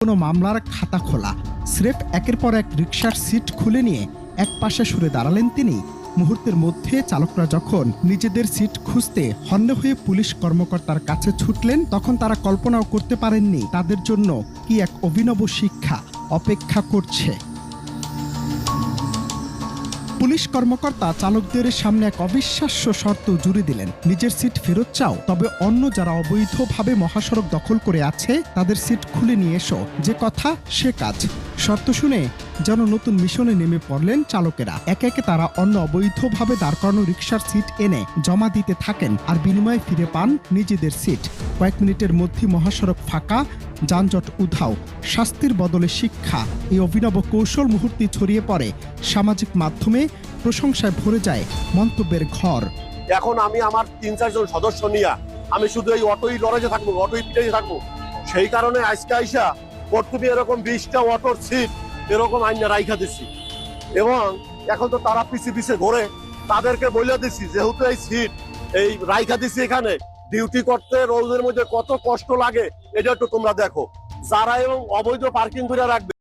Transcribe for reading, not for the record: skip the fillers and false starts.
কোনো মামলার খাতা খোলা। স্রেফ একের পর এক রিকশার সিট খুলে নিয়ে এক পাশে সরে দাঁড়ালেন তিনি। মুহূর্তের মধ্যে চালকরা যখন নিজেদের সিট খুঁজতে হন্য হয়ে পুলিশ কর্মকর্তার কাছে ছুটলেন, তখন তারা কল্পনাও করতে পারেননি তাদের জন্য কি এক অভিনব শিক্ষা অপেক্ষা করছে। পুলিশ কর্মকর্তা চালকদের সামনে এক অবিশ্বাস্য শর্ত জুড়ে দিলেন, নিজের সিট ফেরত চাও, তবে অন্য যারা অবৈধভাবে মহাসড়ক দখল করে আছে তাদের সিট খুলে নিয়ে এসো। যে কথা সে কাজ। শর্ত শুনে যেন নতুন মিশনে নেমে পড়লেন চালকেরা। একে একে তারা অন্য অবৈধভাবে দাঁড় করানো রিকশার সিট এনে জমা দিতে থাকেন, আর বিনিময়ে ফিরে পান নিজেদের সিট। কয়েক মিনিটের মধ্যে মহাসড়ক ফাঁকা, যানজট উধাও। শাস্তির বদলে শিক্ষা, এই অভিনব কৌশল মুহূর্তে ছড়িয়ে পড়ে সামাজিক মাধ্যমে, প্রশংসায় ভরে যায় মন্তব্যের ঘর। এখন আমি আমার ৩-৪ জন সদস্য নিয়ে আমি শুধু এই অটোই লড়াইতে থাকবো, অটোই পিটাইতে থাকবো। সেই কারণে আজকে আইসা প্রথমে এরকম ২০টা অটোর সিট এরকম আইনা রাইখা দিচ্ছি, এবং এখন তো তারা পিছিয়ে পিছিয়ে ঘোরে। তাদেরকে বলে দিচ্ছি যেহেতু এই সিট এই রাইখা দিচ্ছি, এখানে ডিউটি করতে রোজের মধ্যে কত কষ্ট লাগে এটা একটু তোমরা দেখো। যারা এবং অবৈধ পার্কিং করে রাখবে